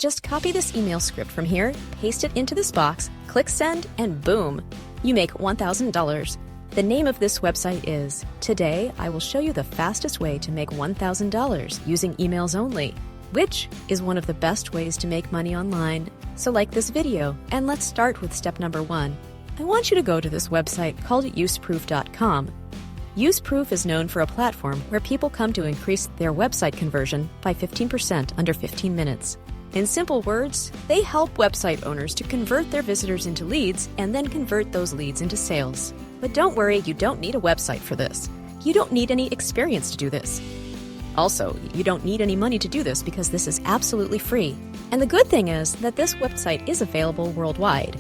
Just copy this email script from here, paste it into this box, click send, and boom, you make $1,000. The name of this website is Today I Will Show You the Fastest Way to Make $1,000 Using Emails Only, which is one of the best ways to make money online. So like this video, and let's start with step number 1. I want you to go to this website called useproof.com. Useproof is known for a platform where people come to increase their website conversion by 15% under 15 minutes. In simple words, they help website owners to convert their visitors into leads and then convert those leads into sales. But don't worry, you don't need a website for this. You don't need any experience to do this. Also, you don't need any money to do this because this is absolutely free. And the good thing is that this website is available worldwide.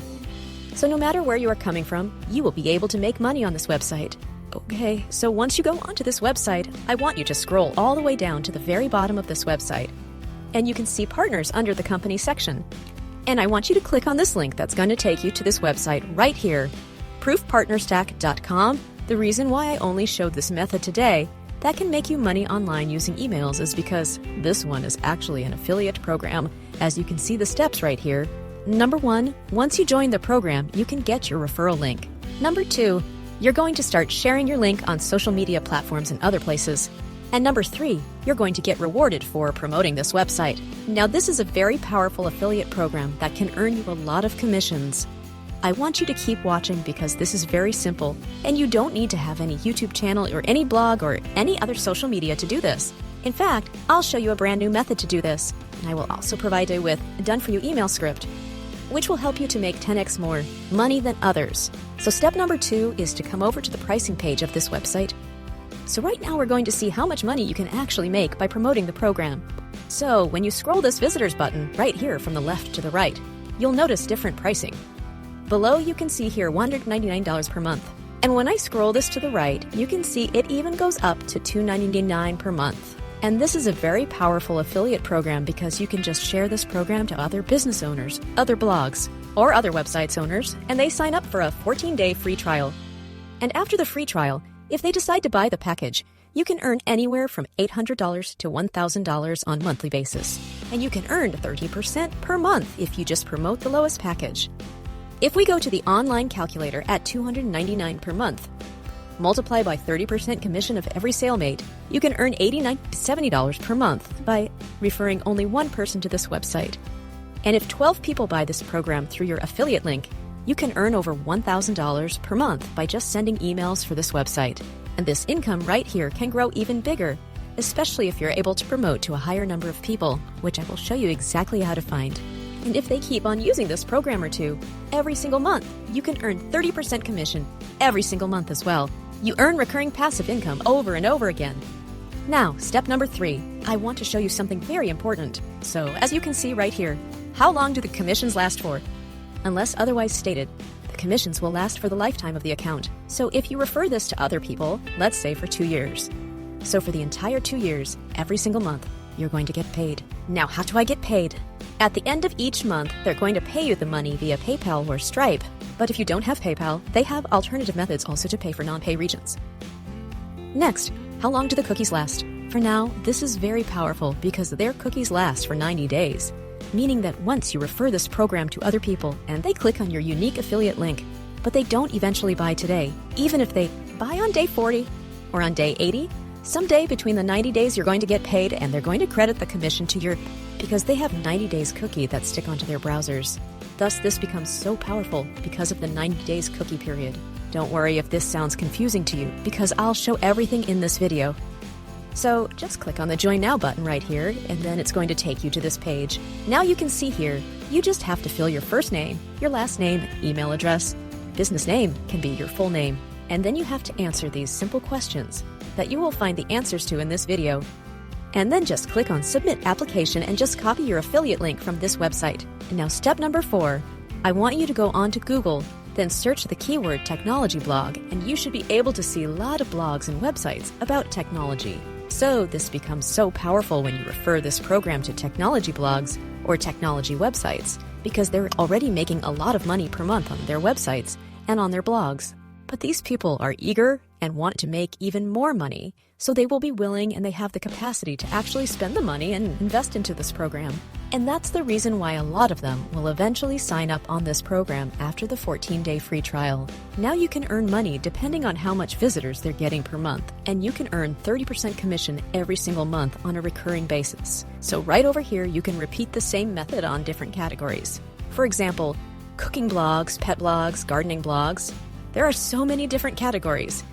So no matter where you are coming from, you will be able to make money on this website. Okay, so once you go onto this website, I want you to scroll all the way down to the very bottom of this website. And you can see partners under the company section. And I want you to click on this link that's going to take you to this website right here, proofpartnerstack.com. The reason why I only showed this method today that can make you money online using emails is because this one is actually an affiliate program. As you can see the steps right here. Number 1, once you join the program, you can get your referral link. Number 2, you're going to start sharing your link on social media platforms and other places. And number 3, you're going to get rewarded for promoting this website. Now this is a very powerful affiliate program that can earn you a lot of commissions. I want you to keep watching because this is very simple, and you don't need to have any YouTube channel or any blog or any other social media to do this. In fact, I'll show you a brand new method to do this, and I will also provide you with a done-for-you email script, which will help you to make 10x more money than others. So step number 2 is to come over to the pricing page of this website. So right now we're going to see how much money you can actually make by promoting the program. So when you scroll this visitors button right here from the left to the right, you'll notice different pricing. Below you can see here $199 per month. And when I scroll this to the right, you can see it even goes up to $299 per month. And this is a very powerful affiliate program because you can just share this program to other business owners, other blogs, or other websites owners, and they sign up for a 14-day free trial. And after the free trial, if they decide to buy the package, you can earn anywhere from $800 to $1,000 on a monthly basis. And you can earn 30% per month if you just promote the lowest package. If we go to the online calculator at $299 per month, multiply by 30% commission of every sale made, you can earn $89 to $70 per month by referring only one person to this website. And if 12 people buy this program through your affiliate link, you can earn over $1,000 per month by just sending emails for this website. And this income right here can grow even bigger, especially if you're able to promote to a higher number of people, which I will show you exactly how to find. And if they keep on using this program or two, every single month, you can earn 30% commission every single month as well. You earn recurring passive income over and over again. Now, step number 3, I want to show you something very important. So, as you can see right here, how long do the commissions last for? Unless otherwise stated, the commissions will last for the lifetime of the account. So if you refer this to other people, let's say for 2 years. So for the entire 2 years, every single month, you're going to get paid. Now, how do I get paid? At the end of each month, they're going to pay you the money via PayPal or Stripe. But if you don't have PayPal, they have alternative methods also to pay for non-pay regions. Next, how long do the cookies last? For now, this is very powerful because their cookies last for 90 days, meaning that once you refer this program to other people and they click on your unique affiliate link, but they don't eventually buy today, even if they buy on day 40 or on day 80, someday between the 90 days you're going to get paid and they're going to credit the commission to your, because they have 90 days cookie that stick onto their browsers. Thus, this becomes so powerful because of the 90 days cookie period. Don't worry if this sounds confusing to you, because I'll show everything in this video. So just click on the Join Now button right here, and then it's going to take you to this page. Now you can see here, you just have to fill your first name, your last name, email address. Business name can be your full name. And then you have to answer these simple questions that you will find the answers to in this video. And then just click on Submit Application and just copy your affiliate link from this website. And now step number 4, I want you to go on to Google, then search the keyword technology blog, and you should be able to see a lot of blogs and websites about technology. So this becomes so powerful when you refer this program to technology blogs or technology websites, because they're already making a lot of money per month on their websites and on their blogs. But these people are eager and want to make even more money, so they will be willing and they have the capacity to actually spend the money and invest into this program. And that's the reason why a lot of them will eventually sign up on this program after the 14-day free trial. Now you can earn money depending on how much visitors they're getting per month, and you can earn 30% commission every single month on a recurring basis. So right over here, you can repeat the same method on different categories. For example, cooking blogs, pet blogs, gardening blogs. There are so many different categories.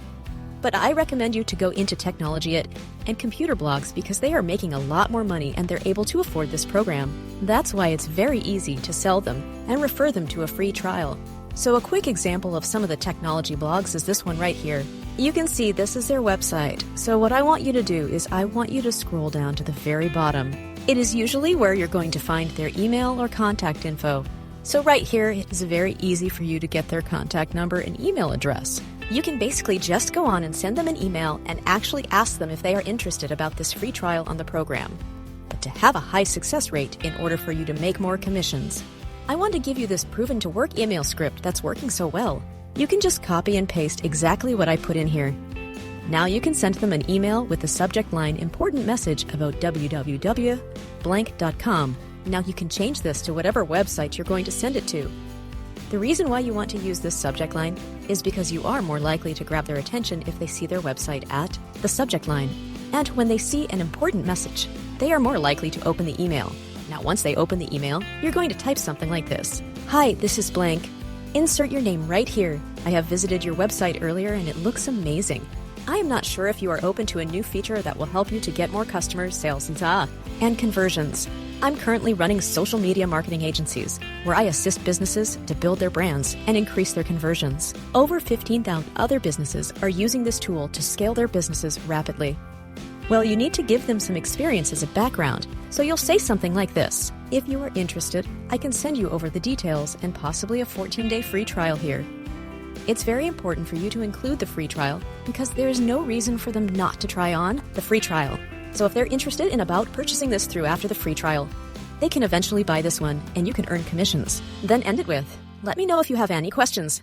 But I recommend you to go into technology and computer blogs because they are making a lot more money and they're able to afford this program. That's why it's very easy to sell them and refer them to a free trial. So a quick example of some of the technology blogs is this one right here. You can see this is their website. So what I want you to do is I want you to scroll down to the very bottom. It is usually where you're going to find their email or contact info. So right here, it is very easy for you to get their contact number and email address. You can basically just go on and send them an email and actually ask them if they are interested about this free trial on the program. But to have a high success rate in order for you to make more commissions, I want to give you this proven to work email script that's working so well. You can just copy and paste exactly what I put in here. Now you can send them an email with the subject line important message about www.blank.com. Now you can change this to whatever website you're going to send it to. The reason why you want to use this subject line is because you are more likely to grab their attention if they see their website at the subject line. And when they see an important message, they are more likely to open the email. Now, once they open the email, you're going to type something like this. Hi, this is blank. Insert your name right here. I have visited your website earlier and it looks amazing. I am not sure if you are open to a new feature that will help you to get more customers, sales, and conversions. I'm currently running social media marketing agencies where I assist businesses to build their brands and increase their conversions. Over 15,000 other businesses are using this tool to scale their businesses rapidly. Well, you need to give them some experience as a background, so you'll say something like this. If you are interested, I can send you over the details and possibly a 14-day free trial here. It's very important for you to include the free trial because there is no reason for them not to try on the free trial. So if they're interested in about purchasing this through after the free trial, they can eventually buy this one and you can earn commissions. Then end it with, let me know if you have any questions.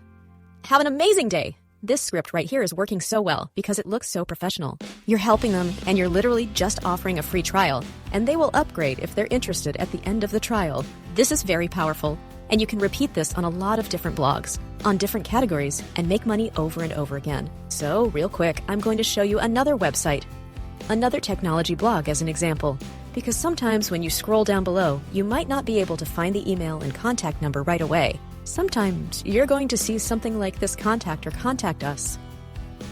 Have an amazing day. This script right here is working so well because it looks so professional. You're helping them and you're literally just offering a free trial and they will upgrade if they're interested at the end of the trial. This is very powerful and you can repeat this on a lot of different blogs, on different categories and make money over and over again. So real quick, I'm going to show you another website. Another technology blog as an example, because sometimes when you scroll down below, you might not be able to find the email and contact number right away. Sometimes you're going to see something like this contact or contact us.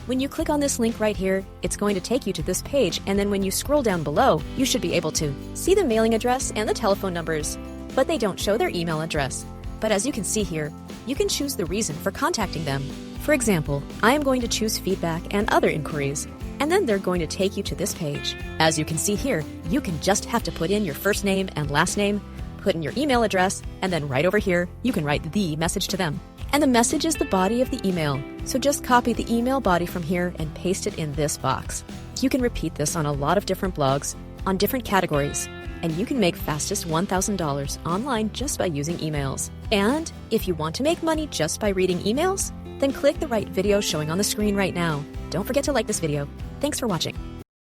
When you click on this link right here, it's going to take you to this page, and then when you scroll down below, you should be able to see the mailing address and the telephone numbers, but they don't show their email address. But as you can see here, you can choose the reason for contacting them. For example, I am going to choose feedback and other inquiries, and then they're going to take you to this page. As you can see here, you can just have to put in your first name and last name, put in your email address, and then right over here, you can write the message to them. And the message is the body of the email, so just copy the email body from here and paste it in this box. You can repeat this on a lot of different blogs, on different categories, and you can make fastest $1,000 online just by using emails. And if you want to make money just by reading emails, then click the right video showing on the screen right now. Don't forget to like this video. Thanks for watching.